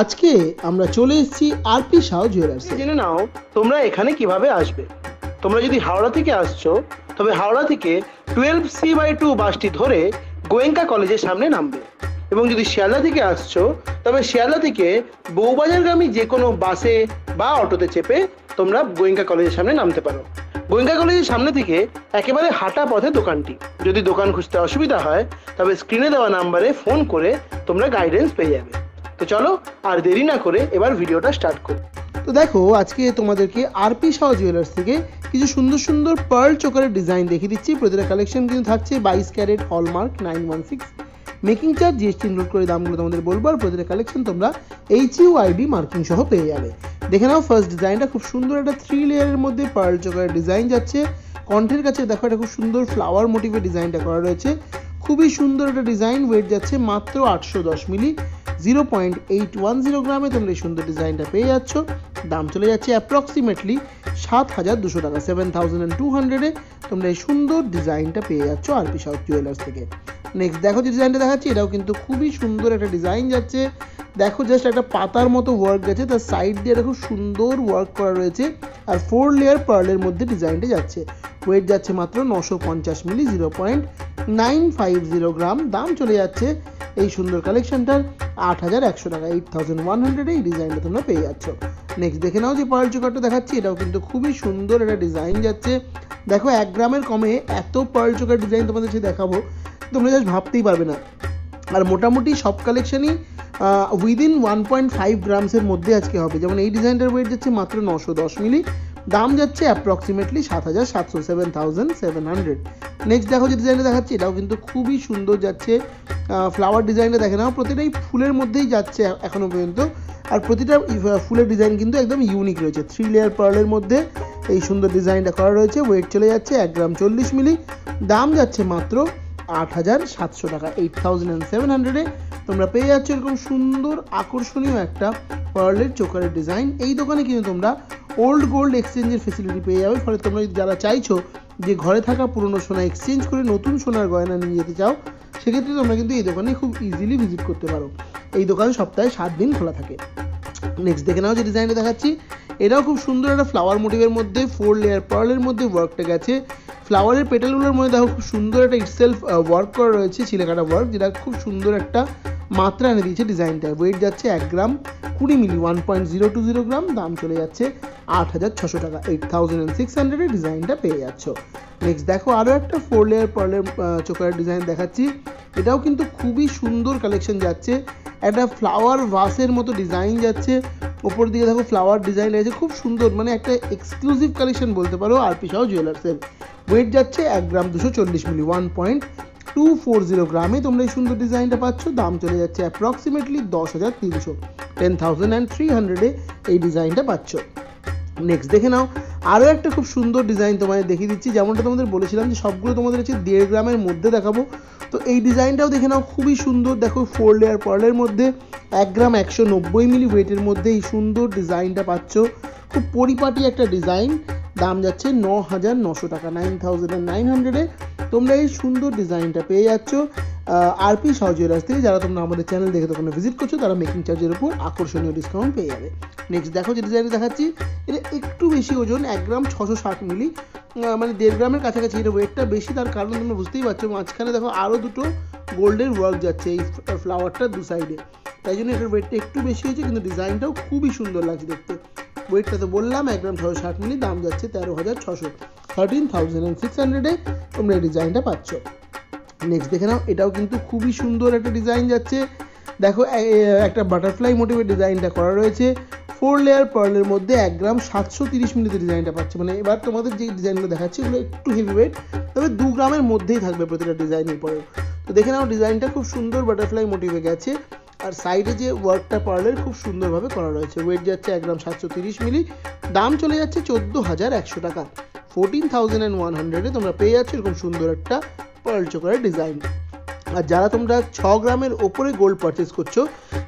আজকে আমরা চলে এসেছি আরপি শাহ জুয়েলার্সে। জেনে নাও তোমরা এখানে কিভাবে আসবে। তোমরা যদি হাওড়া থেকে আসছো তবে হাওড়া থেকে 12C/2 বাসটি ধরে গোয়েঙ্কা কলেজের সামনে নামবে, এবং যদি শিয়ালদা থেকে আসছো তবে শিয়ালদা থেকে বউবাজারগামী যে কোনো বাসে বা অটোতে চেপে তোমরা গোয়েঙ্কা কলেজের সামনে নামতে পারো। গোয়েঙ্কা কলেজের সামনে থেকে একেবারে হাঁটা পথে দোকানটি। যদি দোকান খুঁজতে অসুবিধা হয় তবে স্ক্রিনে দেওয়া নাম্বারে ফোন করে তোমরা গাইডেন্স পেয়ে যাবে। তো চলো আর দেরি না করে এবার ভিডিওটা স্টার্ট করি। তো দেখো, আজকে তোমাদেরকে আরপি শাহ জুয়েলার্স থেকে কিছু সুন্দর সুন্দর পার্ল চোকারের ডিজাইন দেখিয়ে দিচ্ছি। প্রতিটা কালেকশন কিন্তু থাকছে 22 carat hallmark 916, making charge GST include করে দামগুলো তোমাদের বলবো। আর প্রতিটা কালেকশন তোমরা HUID মার্কিং সহ পেয়ে যাবে। দেখে নাও ফার্স্ট ডিজাইনটা, খুব সুন্দর একটা 3 লেয়ারের মধ্যে পার্ল চোকারের ডিজাইন যাচ্ছে। কণ্ঠের কাছে দেখো একটা খুব সুন্দর ফ্লাওয়ার মোটিভের ডিজাইনটা করা রয়েছে, খুবই সুন্দর একটা ডিজাইন। ওয়েট যাচ্ছে মাত্র 810 মিলি, 0.810 গ্রামে তোমরা এই সুন্দর ডিজাইনটা পেয়ে যাচ্ছ। দাম চলে যাচ্ছে অ্যাপ্রক্সিমেটলি 7,200 টাকা, 7,200-এ তোমরা এই সুন্দর ডিজাইনটা পেয়ে যাচ্ছ আরপি শাহ জুয়েলার্স থেকে। নেক্সট দেখো যে ডিজাইনটা দেখাচ্ছি, এটাও কিন্তু খুবই সুন্দর একটা ডিজাইন যাচ্ছে। দেখো জাস্ট একটা পাতার মতো ওয়ার্ক গেছে, তার সাইড দিয়ে এটা খুব সুন্দর ওয়ার্ক করা রয়েছে। আর 4 লেয়ার পার্লের মধ্যে ডিজাইনটা যাচ্ছে। ওয়েট যাচ্ছে মাত্র 950 মিলি, 0.950 গ্রাম। দাম চলে যাচ্ছে এই সুন্দর কালেকশনটার 8,100 টাকা, 8,100-এ এই ডিজাইনটা তোমরা পেয়ে যাচ্ছ। নেক্সট দেখে নাও যে পার্ল চোকারটা দেখাচ্ছি, এটাও কিন্তু খুবই সুন্দর একটা ডিজাইন যাচ্ছে। দেখো 1 গ্রামের কমে এত পার্ল চোকার ডিজাইন তোমাদের সাথে দেখাবো, তোমরা জাস্ট ভাবতেই পারবে না। আর মোটামুটি সব কালেকশনই উইদিন 1.5 গ্রামসের মধ্যে আজকে হবে। যেমন এই ডিজাইনটার ওয়েট যাচ্ছে মাত্র 910 মিলি, দাম যাচ্ছে অ্যাপ্রক্সিমেটলি 7,700, 7,700। নেক্সট দেখো যে ডিজাইনটা দেখাচ্ছি, এটাও কিন্তু খুবই সুন্দর যাচ্ছে। ফ্লাওয়ার ডিজাইনটা দেখে নাও, প্রতিটাই ফুলের মধ্যেই যাচ্ছে এখনো পর্যন্ত। আর প্রতিটা ফুলের ডিজাইন কিন্তু একদম ইউনিক রয়েছে। 3 লেয়ার পার্লের মধ্যে এই সুন্দর ডিজাইনটা করা রয়েছে। ওয়েট চলে যাচ্ছে 1 গ্রাম 40 মিলি, দাম যাচ্ছে মাত্র 8,700 টাকা, 8,700-এ তোমরা পেয়ে যাচ্ছ এরকম সুন্দর আকর্ষণীয় একটা পার্লের চোকারের ডিজাইন। এই দোকানে কিন্তু তোমরা ওল্ড গোল্ড এক্সচেঞ্জের ফেসিলিটি পেয়ে যাবে। ফলে তোমরা যারা চাইছো যে ঘরে থাকা পুরনো সোনা এক্সচেঞ্জ করে নতুন সোনার গয়না নিয়ে যেতে চাও, সেক্ষেত্রে তোমরা কিন্তু এই দোকানে খুব ইজিলি ভিজিট করতে পারো। এই দোকান সপ্তাহে 7 দিন খোলা থাকে। নেক্সট দেখে নাও যে ডিজাইনটা দেখাচ্ছি, এটাও খুব সুন্দর একটা ফ্লাওয়ার মোটিভের মধ্যে 4 লেয়ার পার্লের মধ্যে ওয়ার্কটা গেছে। ফ্লাওয়ারের পেটালগুলোর মধ্যে দেখো খুব সুন্দর একটা ইটসেলফ ওয়ার্ক করা রয়েছে, ছিলেকাটা ওয়ার্ক, যেটা খুব সুন্দর একটা মাত্রা এনে দিয়েছে ডিজাইনটা। ওয়েট যাচ্ছে 1 গ্রাম 20 মিলি, 1.020 গ্রাম। দাম চলে যাচ্ছে 8,600 টাকা, 8,600-এ ডিজাইনটা পেয়ে যাচ্ছ। নেক্সট দেখো আরও একটা 4 লেয়ার পার্লের চোকারের ডিজাইন দেখাচ্ছি। এটাও কিন্তু খুবই সুন্দর কালেকশন যাচ্ছে। একটা ফ্লাওয়ার ভাসের মতো ডিজাইন যাচ্ছে, ওপর দিকে দেখো ফ্লাওয়ার ডিজাইন রয়েছে, খুব সুন্দর, মানে একটা এক্সক্লুসিভ কালেকশন বলতে পারো আরপি শাহ জুয়েলার্সের। ওয়েট যাচ্ছে 1 গ্রাম 240 মিলি, 1.240 গ্রামে তোমরা এই সুন্দর ডিজাইনটা পাচ্ছ। দাম চলে যাচ্ছে অ্যাপ্রক্সিমেটলি 10,300, 10,300-এ এই ডিজাইনটা পাচ্ছ। নেক্সট দেখে নাও আরও একটা খুব সুন্দর ডিজাইন তোমাদের দেখিয়ে দিচ্ছি। যেমনটা তোমাদের বলেছিলাম যে সবগুলো তোমাদের হচ্ছে 1.5 গ্রামের মধ্যে দেখাবো। তো এই ডিজাইনটাও দেখে নাও, খুবই সুন্দর। দেখো 4 লেয়ার পার্লের মধ্যে 1 গ্রাম 190 মিলি ওয়েটের মধ্যে এই সুন্দর ডিজাইনটা পাচ্ছ। খুব পরিপাটি একটা ডিজাইন। দাম যাচ্ছে 9,900 টাকা, 9,900-এ তোমরা এই সুন্দর ডিজাইনটা পেয়ে যাচ্ছ আরপি শাহ জুয়েলার্স থেকে। যারা তোমরা আমাদের চ্যানেল দেখে দোকানে ভিজিট করছো তারা মেকিং চার্জের উপর আকর্ষণীয় ডিসকাউন্ট পেয়ে যাবে। নেক্সট দেখো যে ডিজাইনটা দেখাচ্ছি, এটা একটু বেশি ওজন, 1 গ্রাম 660 মিলি, মানে 1.5 গ্রামের কাছাকাছি। এটা ওয়েটটা বেশি, তার কারণ তোমরা বুঝতেই পারছো মাঝখানে দেখো আরও দুটো গোল্ডের ওয়ার্ক যাচ্ছে এই ফ্লাওয়ারটার দু সাইডে, তাই জন্য এটার ওয়েটটা একটু বেশি হয়েছে, কিন্তু ডিজাইনটাও খুবই সুন্দর লাগছে দেখতে। ওয়েটটা তো বললাম 1 গ্রাম 660 মিলি, দাম যাচ্ছে 13,600, 13,600-এ তোমরা এই ডিজাইনটা পাচ্ছ। নেক্সট দেখে নাও, এটাও কিন্তু খুবই সুন্দর একটা ডিজাইন যাচ্ছে। দেখো একটা বাটারফ্লাই মোটিভের ডিজাইনটা করা রয়েছে। 4 লেয়ার পার্লের মধ্যে 1 গ্রাম 730 মিলিতে ডিজাইনটা পাচ্ছে। মানে এবার তোমাদের যে ডিজাইনগুলো দেখাচ্ছি ওগুলো একটু হেভি ওয়েট, তবে 2 গ্রামের মধ্যেই থাকবে প্রতিটা ডিজাইনের পরেও। তো দেখে নাও ডিজাইনটা খুব সুন্দর বাটারফ্লাই মোটিভে গেছে। আর সাইডে যে ওয়ার্কটা পার্লের খুব সুন্দরভাবে করা রয়েছে। ওয়েট যাচ্ছে 1 গ্রাম 730 মিলি, দাম চলে যাচ্ছে 14,100 টাকা, 14,100-এ তোমরা পেয়ে যাচ্ছ এরকম সুন্দর একটা পার্ল চোকারের ডিজাইন। আর যারা তোমরা 6 গ্রামের ওপরে গোল্ড পারচেস করছো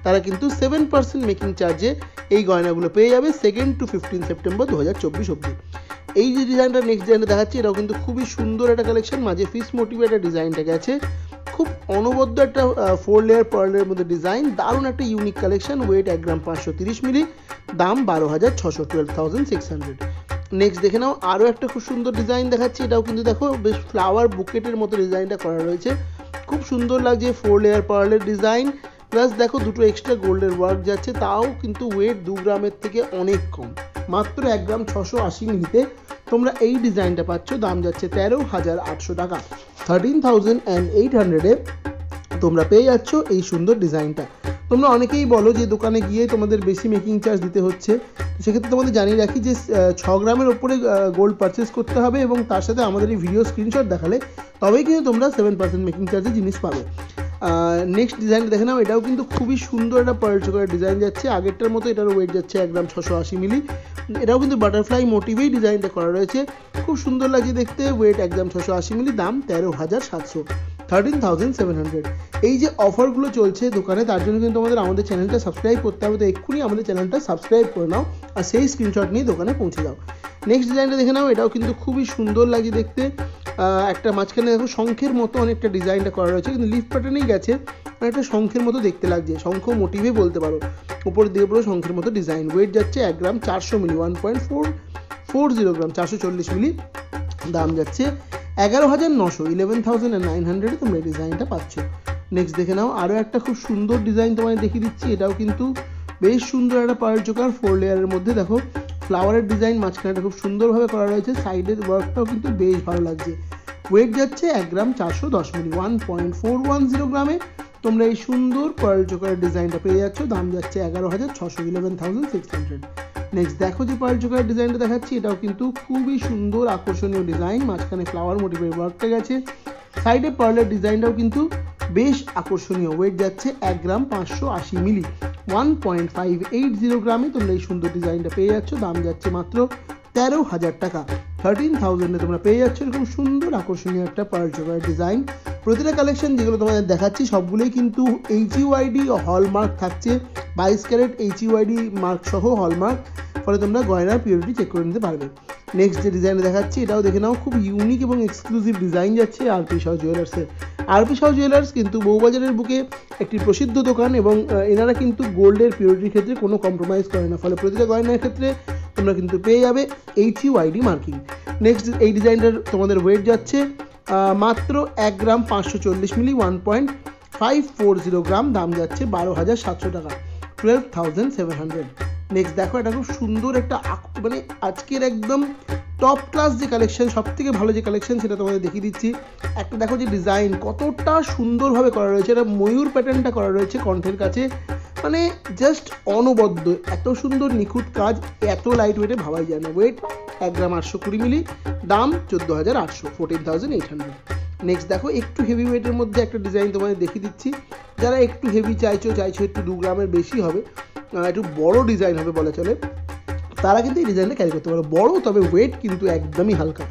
তারা কিন্তু 7% মেকিং চার্জে এই গয়নাগুলো পেয়ে যাবে 2 to 15 সেপ্টেম্বর 2024 অবধি। এই যে ডিজাইনটা নেক্সট ডিজাইনটা দেখাচ্ছি, এটাও কিন্তু খুবই সুন্দর একটা কালেকশন। মাঝে ফিস মোটিভে একটা ডিজাইনটা গেছে, খুব অনবদ্য একটা 4 লেয়ার পার্লের মধ্যে ডিজাইন, দারুণ একটা ইউনিক কালেকশন। ওয়েট 1 গ্রাম 530 মিলি, দাম 12,600, 12,600। নেক্সট দেখে নাও আরও একটা খুব সুন্দর ডিজাইন দেখাচ্ছি। এটাও কিন্তু দেখো বেশ ফ্লাওয়ার বুকেটের মতো ডিজাইনটা করা রয়েছে, খুব সুন্দর লাগছে। 4 লেয়ার পার্লের ডিজাইন, প্লাস দেখো দুটো এক্সট্রা গোল্ডের ওয়ার্ক যাচ্ছে, তাও কিন্তু ওয়েট 2 গ্রামের থেকে অনেক কম। মাত্র 1 গ্রাম 680 মিলিতে তোমরা এই ডিজাইনটা পাচ্ছ, দাম যাচ্ছে 13,800 টাকা। 13,800-এ তোমরা পেয়ে যাচ্ছ এই সুন্দর ডিজাইনটা। তোমরা অনেকেই বলো যে দোকানে গিয়ে তোমাদের বেশি মেকিং চার্জ দিতে হচ্ছে, তো সেক্ষেত্রে তোমাদের জানিয়ে রাখি যে 6 গ্রামের ওপরে গোল্ড পারচেস করতে হবে এবং তার সাথে আমাদের এই ভিডিও স্ক্রিনশট দেখালে তবেই কিন্তু তোমরা 7% মেকিং চার্জে জিনিস পাবে। নেক্সট ডিজাইনটা দেখে নাও, এটাও কিন্তু খুবই সুন্দর একটা পার্ল চোকারের ডিজাইন যাচ্ছে, আগেরটার মতো এটার ওয়েট যাচ্ছে 1 গ্রাম 680 মিলি। এটাও কিন্তু বাটারফ্লাই মোটিভেই ডিজাইনটা করা রয়েছে, খুব সুন্দর লাগছে দেখতে। ওয়েট 1 গ্রাম 680 মিলি, দাম 13,700, 13,700। এই যে অফারগুলো চলছে দোকানে, তার জন্য কিন্তু আমাদের চ্যানেলটা সাবস্ক্রাইব করতে হবে, তো এক্ষুনি আমাদের চ্যানেলটা সাবস্ক্রাইব করে নাও আর সেই স্ক্রিনশট নিয়ে দোকানে পৌঁছে যাও। নেক্সট ডিজাইনটা দেখে নাও, এটাও কিন্তু খুবই সুন্দর লাগছে দেখতে। একটা মাঝখানে দেখো শঙ্খের মতো অনেকটা ডিজাইনটা করা রয়েছে, কিন্তু লিফ প্যাটার্নেই গেছে, একটা শঙ্খের মতো দেখতে লাগছে, শঙ্খ মোটিভে বলতে পারো। উপরের দিকে পুরো শঙ্খের মতো ডিজাইন। ওয়েট যাচ্ছে 1 গ্রাম 400 মিলি, 1.440 গ্রাম, 440 মিলি, দাম যাচ্ছে 11,900, 11,900-এ তোমরা এই ডিজাইনটা পাচ্ছ। নেক্সট দেখে নাও আরও একটা খুব সুন্দর ডিজাইন তোমায় দেখিয়ে দিচ্ছি। এটাও কিন্তু বেশ সুন্দর একটা পার্ল চোকার, 4 লেয়ারের মধ্যে দেখো ফ্লাওয়ারের ডিজাইন, মাঝখানেটা খুব সুন্দরভাবে করা রয়েছে, সাইডের ওয়ার্কটাও কিন্তু বেশ ভালো লাগছে। ওয়েট যাচ্ছে 1 গ্রাম 410 মিলি, 1.410 গ্রামে তোমরা এই সুন্দর পার্ল চোকারের ডিজাইনটা পেয়ে যাচ্ছ, দাম যাচ্ছে 11,600, 11,600। নেক্সট দেখো যে পার্ল চোকারের ডিজাইনটা দেখাচ্ছি, এটাও কিন্তু খুবই সুন্দর আকর্ষণীয় ডিজাইন, মাঝখানে ফ্লাওয়ার মোটিভের ওয়ার্কটা গেছে, সাইডে পার্লের ডিজাইনটাও কিন্তু বেশ আকর্ষণীয়। ওয়েট যাচ্ছে 1 গ্রাম 580 মিলি, 1.580 গ্রামে তোমরা এই সুন্দর ডিজাইনটা পেয়ে যাচ্ছ, দাম যাচ্ছে মাত্র 13,000 টাকা। 13,000-এ তোমরা পেয়ে যাচ্ছ এরকম সুন্দর আকর্ষণীয় একটা পার্ল চোকারের ডিজাইন। প্রতিটা কালেকশন যেগুলো তোমাদের দেখাচ্ছি সবগুলোই কিন্তু HUID হলমার্ক থাকছে, 22 ক্যারেট HUID মার্ক সহ হলমার্ক, ফলে তোমরা গয়নার পিওরিটি চেক করে নিতে পারবে। নেক্সট যে ডিজাইনটা দেখাচ্ছি, এটাও দেখে নাও, খুব ইউনিক এবং এক্সক্লুসিভ ডিজাইন যাচ্ছে RP শাহ জুয়েলার্সের। RP শাহ জুয়েলার্স কিন্তু বউবাজারের বুকে একটি প্রসিদ্ধ দোকান এবং এনারা কিন্তু গোল্ডের পিওরিটির ক্ষেত্রে কোনো কম্প্রোমাইজ করে না, ফলে প্রতিটা গয়নার ক্ষেত্রে তোমরা কিন্তু পেয়ে যাবে HUID মার্কিং। নেক্সট এই ডিজাইনটার তোমাদের ওয়েট যাচ্ছে মাত্র 1 গ্রাম 540 মিলি, 1.540 গ্রাম, দাম যাচ্ছে 12,700 টাকা, 12,700। নেক্সট দেখো এটা খুব সুন্দর একটা মানে আজকের একদম টপ ক্লাস যে কালেকশন, সব থেকে ভালো যে কালেকশন সেটা তোমাদের দেখিয়ে দিচ্ছি। একটা দেখো যে ডিজাইন কতটা সুন্দরভাবে করা রয়েছে, এটা ময়ূর প্যাটার্নটা করা রয়েছে কণ্ঠের কাছে, মানে জাস্ট অনবদ্য, এত সুন্দর নিখুঁত কাজ, এত লাইট ওয়েটে ভাবাই যায় না। ওয়েট 1 গ্রাম 820 মিলি, দাম 14,800, 14,800। নেক্সট দেখো একটু হেভি ওয়েটের মধ্যে একটা ডিজাইন তোমাদের দেখিয়ে দিচ্ছি। যারা একটু হেভি চাইছো একটু 2 গ্রামের বেশি হবে, একটু বড় ডিজাইন হবে বলা চলে, তারা কিন্তু এই ডিজাইনটা ক্যারি করতে পারো। বড়, তবে ওয়েট কিন্তু একদমই হালকা।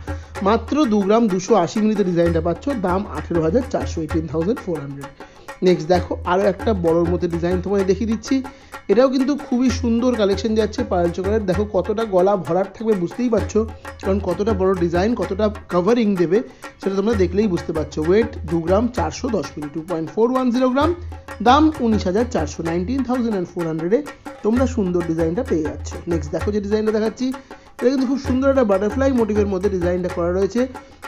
মাত্র 2 গ্রাম 280 মিলিতে ডিজাইনটা পাচ্ছ, দাম 18,400, 18,400। নেক্সট দেখো আরও একটা বড়োর মধ্যে ডিজাইন তোমায় দেখিয়ে দিচ্ছি। এটাও কিন্তু খুবই সুন্দর কালেকশন যাচ্ছে পার্ল চোকারের। দেখো কতটা গলা ভরাট থাকবে বুঝতেই পারছো, কারণ কতটা বড় ডিজাইন, কতটা কভারিং দেবে সেটা তোমরা দেখলেই বুঝতে পারছো। ওয়েট 2 গ্রাম 410 মিলি, 2.410 গ্রাম, দাম 19,400, 19,400-এ তোমরা সুন্দর ডিজাইনটা পেয়ে যাচ্ছ। নেক্সট দেখো যে ডিজাইনটা দেখাচ্ছি, এটা কিন্তু খুব সুন্দর একটা বাটারফ্লাই মোটিভের মধ্যে ডিজাইনটা করা রয়েছে,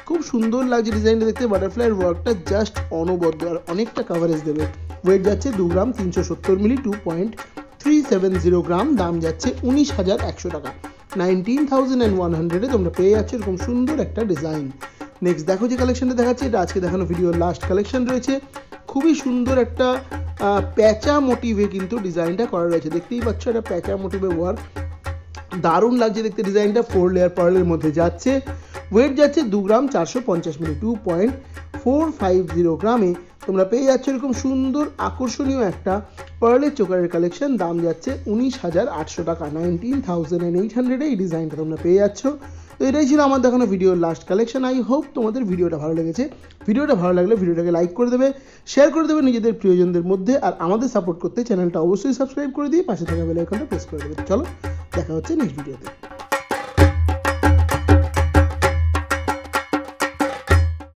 খুব সুন্দর লাগছে ডিজাইনটা দেখতে। বাটারফ্লাইয়ের ওয়ার্কটা জাস্ট অনবদ্য আর অনেকটা কাভারেজ দেবে। ওয়েট যাচ্ছে 2 গ্রাম 370 মিলি, 2.370 গ্রাম, দাম যাচ্ছে 19,100 টাকা, 19,100-এ তোমরা পেয়ে যাচ্ছ এরকম সুন্দর একটা ডিজাইন। নেক্সট দেখো যে কালেকশনটা দেখাচ্ছি, এটা আজকে দেখানো ভিডিওর লাস্ট কালেকশন রয়েছে। খুবই সুন্দর একটা প্যাচা মোটিভে কিন্তু ডিজাইনটা করা রয়েছে, দেখতেই পাচ্ছ এটা প্যাচা মোটিভে ওয়ার্ক, দারুণ লাগছে দেখতে ডিজাইনটা। 4 লেয়ার পার্লের মধ্যে যাচ্ছে। ওয়েট যাচ্ছে 2 গ্রাম 450 মিলি, 2.450 গ্রামে তোমরা পেয়ে যাচ্ছ এরকম সুন্দর আকর্ষণীয় একটা পার্লের চোকারের কালেকশন, দাম যাচ্ছে 19,800 টাকা, 19,800-এ এই ডিজাইনটা তোমরা পেয়ে যাচ্ছ। তো এটাই ছিল আমার দেখানো ভিডিওর লাস্ট কালেকশন। আই হোপ তোমাদের ভিডিওটা ভালো লেগেছে। ভিডিওটা ভালো লাগলে ভিডিওটাকে লাইক করে দেবে, শেয়ার করে দেবে নিজেদের প্রিয়জনদের মধ্যে, আর আমাদের সাপোর্ট করতে চ্যানেলটা অবশ্যই সাবস্ক্রাইব করে দিয়ে পাশে থাকা বেল আইকনটা প্রেস করে দেবে। চলো দেখা হচ্ছে নেক্সট ভিডিওতে।